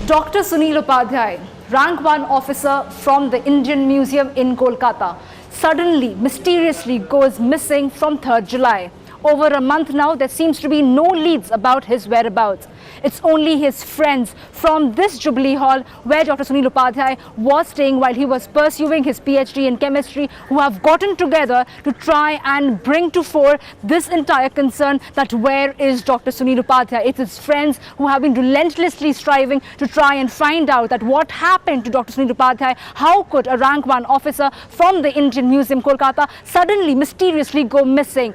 Dr. Sunil Upadhyay, rank 1 officer from the Indian Museum in Kolkata, suddenly, mysteriously goes missing from 3rd July. Over a month now, there seems to be no leads about his whereabouts. It's only his friends from this Jubilee Hall where Dr. Sunil Upadhyay was staying while he was pursuing his PhD in chemistry who have gotten together to try and bring to fore this entire concern that where is Dr. Sunil Upadhyay. It's his friends who have been relentlessly striving to try and find out that what happened to Dr. Sunil Upadhyay. How could a rank 1 officer from the Indian Museum, Kolkata, suddenly mysteriously go missing?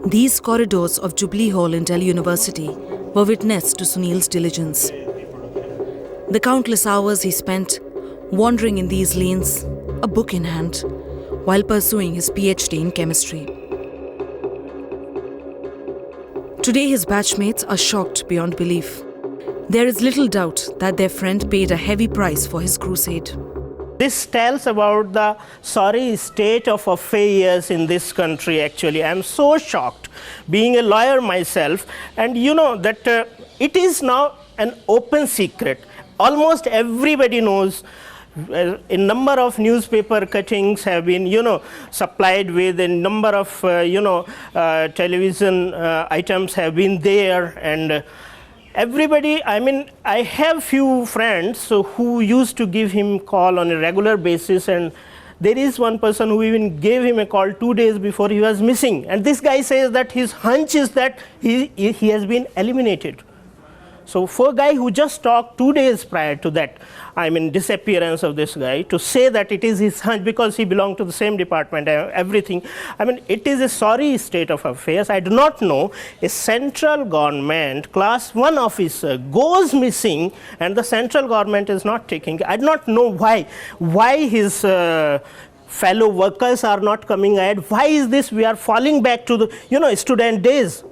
These corridors of Jubilee Hall in Delhi University were witness to Sunil's diligence. The countless hours he spent wandering in these lanes, a book in hand, while pursuing his PhD in chemistry. Today his batchmates are shocked beyond belief. There is little doubt that their friend paid a heavy price for his crusade. This tells about the sorry state of affairs in this country actually. I am so shocked being a lawyer myself, and you know that it is now an open secret. Almost everybody knows. A number of newspaper cuttings have been, supplied with a number of, television items have been there, and everybody, I have few friends who used to give him call on a regular basis, and there is one person who even gave him a call 2 days before he was missing. And this guy says that his hunch is that he has been eliminated. So for a guy who just talked 2 days prior to that, disappearance of this guy, to say that it is his hunch because he belonged to the same department, everything, it is a sorry state of affairs. I do not know a central government class 1 officer goes missing and the central government is not taking. I do not know why his fellow workers are not coming ahead. Why is this? We are falling back to the student days.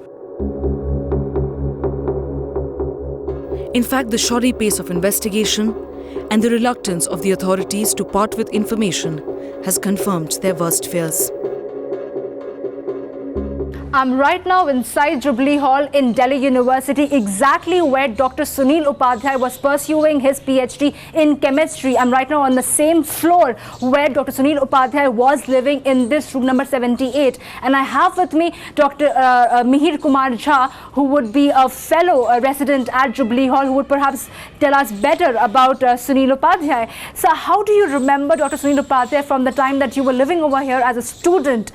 In fact, the shoddy pace of investigation and the reluctance of the authorities to part with information has confirmed their worst fears. I'm right now inside Jubilee Hall in Delhi University, exactly where Dr. Sunil Upadhyay was pursuing his PhD in chemistry. I'm right now on the same floor where Dr. Sunil Upadhyay was living in this room number 78. And I have with me Dr. Mihir Kumar Jha, who would be a fellow resident at Jubilee Hall, who would perhaps tell us better about Sunil Upadhyay. So how do you remember Dr. Sunil Upadhyay from the time that you were living over here as a student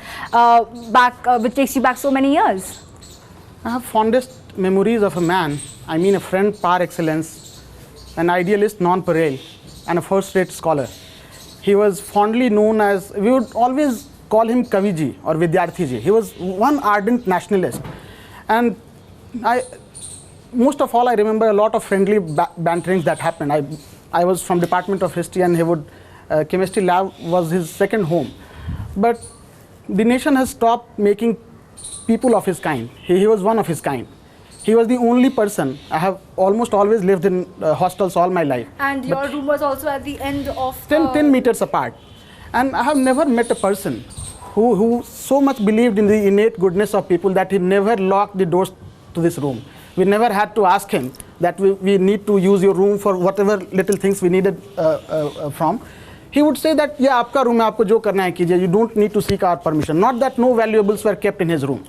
which takes you back so many years? I have fondest memories of a man, a friend par excellence, an idealist non-pareil, and a first-rate scholar. He was fondly known as, we would always call him Kaviji or Vidyarthiji. He was one ardent nationalist. And most of all, I remember a lot of friendly banterings that happened. I was from Department of History, and he would, chemistry lab was his second home. But the nation has stopped making people of his kind. He was one of his kind. He was the only person. I have almost always lived in hostels all my life. And your room was also at the end of 10 meters apart. And I have never met a person who so much believed in the innate goodness of people that he never locked the doors to this room. We never had to ask him that we need to use your room for whatever little things we needed from. He would say that, yeah, aapka room hai, aapko jo karna hai kijiye. You don't need to seek our permission. Not that no valuables were kept in his room.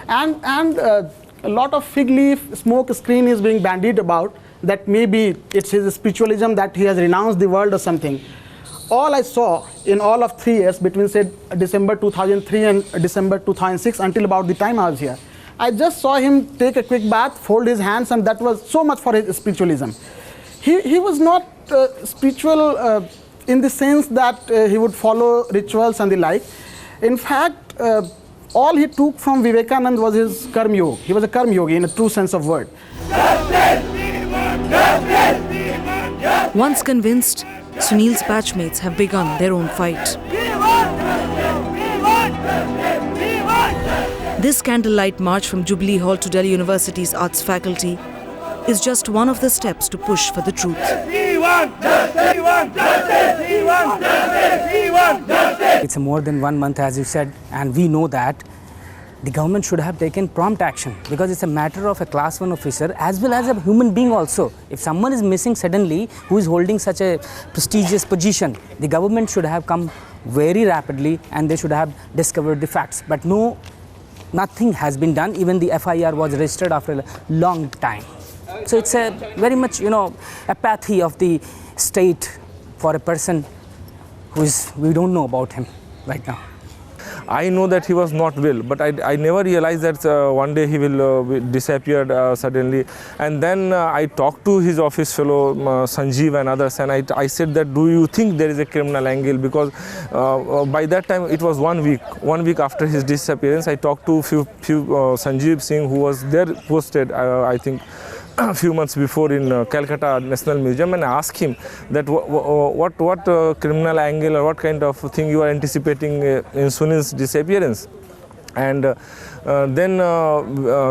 And a lot of fig leaf smoke screen is being bandied about that maybe it's his spiritualism that he has renounced the world or something. All I saw in all of 3 years between, say, December 2003 and December 2006 until about the time I was here, I just saw him take a quick bath, fold his hands, and that was so much for his spiritualism. He was not spiritual in the sense that he would follow rituals and the like. In fact, all he took from Vivekananda was his karma yoga. He was a karma yogi in a true sense of word. Once convinced, Sunil's batchmates have begun their own fight. This candlelight march from Jubilee Hall to Delhi University's arts faculty is just one of the steps to push for the truth. It's more than 1 month, as you said, and we know that the government should have taken prompt action, because it's a matter of a class 1 officer as well as a human being also. If someone is missing suddenly who is holding such a prestigious position, the government should have come very rapidly and they should have discovered the facts. But no, nothing has been done. Even the FIR was registered after a long time. So it's a very much, apathy of the state for a person we don't know about him right now. I know that he was not well, but I never realized that one day he will disappear suddenly. And then I talked to his office fellow Sanjeev and others, and I said that, do you think there is a criminal angle? Because by that time it was 1 week. 1 week after his disappearance, I talked to few Sanjeev Singh, who was there posted, I think, a few months before in Calcutta National Museum, and I asked him that what criminal angle or what kind of thing you are anticipating in Sunil's disappearance. And then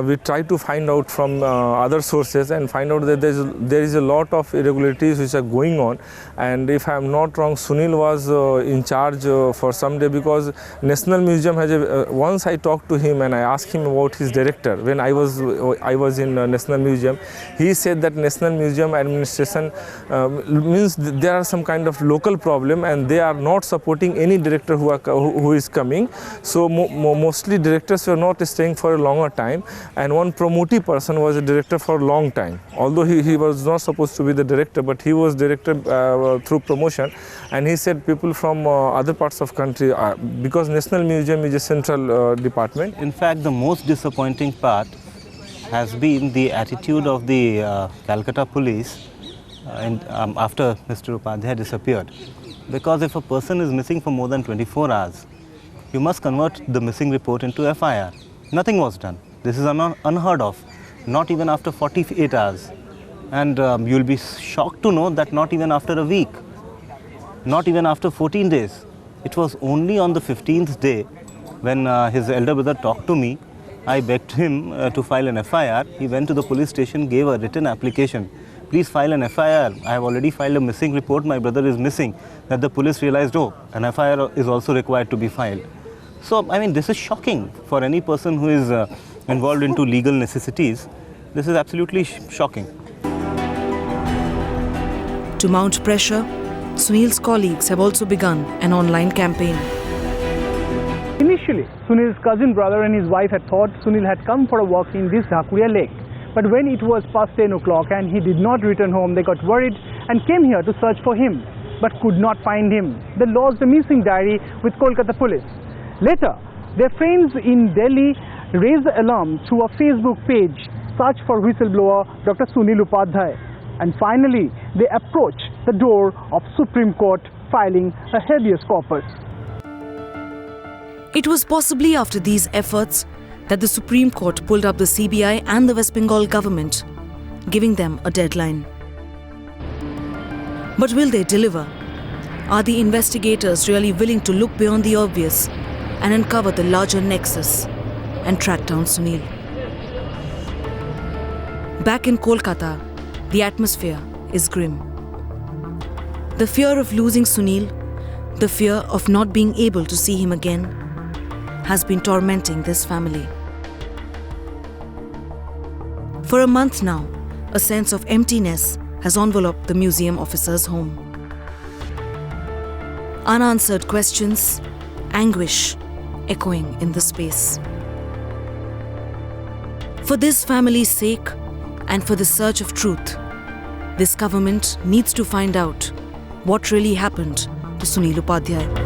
we tried to find out from other sources and find out that there is a lot of irregularities which are going on. And if I am not wrong, Sunil was in charge for some day, because National Museum has once I talked to him and I asked him about his director. When I was in National Museum, he said that National Museum administration means there are some kind of local problem and they are not supporting any director who is coming. So mostly directors were not staying for a longer time, and one promotee person was a director for a long time. Although he was not supposed to be the director, but he was director through promotion. And he said people from other parts of country, because National Museum is a central department. In fact, the most disappointing part has been the attitude of the Calcutta police after Mr. Upadhyay disappeared. Because if a person is missing for more than 24 hours, you must convert the missing report into FIR. Nothing was done. This is unheard of, not even after 48 hours. And you'll be shocked to know that not even after a week, not even after 14 days. It was only on the 15th day when his elder brother talked to me. I begged him to file an FIR. He went to the police station, gave a written application. Please file an FIR. I have already filed a missing report. My brother is missing. That the police realized, oh, an FIR is also required to be filed. So, I mean, this is shocking for any person who is involved into legal necessities. This is absolutely shocking. To mount pressure, Sunil's colleagues have also begun an online campaign. Initially, Sunil's cousin brother and his wife had thought Sunil had come for a walk in this Dhakuria lake. But when it was past 10 o'clock and he did not return home, they got worried and came here to search for him, but could not find him. They lodged a missing diary with Kolkata police. Later, their friends in Delhi raised the alarm through a Facebook page, Search for Whistleblower Dr. Sunil Upadhyay. And finally, they approached the door of Supreme Court, filing a habeas corpus. It was possibly after these efforts that the Supreme Court pulled up the CBI and the West Bengal government, giving them a deadline. But will they deliver? Are the investigators really willing to look beyond the obvious and uncover the larger nexus and track down Sunil? Back in Kolkata, the atmosphere is grim. The fear of losing Sunil, the fear of not being able to see him again, has been tormenting this family. For a month now, a sense of emptiness has enveloped the museum officer's home. Unanswered questions, anguish echoing in the space. For this family's sake and for the search of truth, this government needs to find out what really happened to Sunil Upadhyay.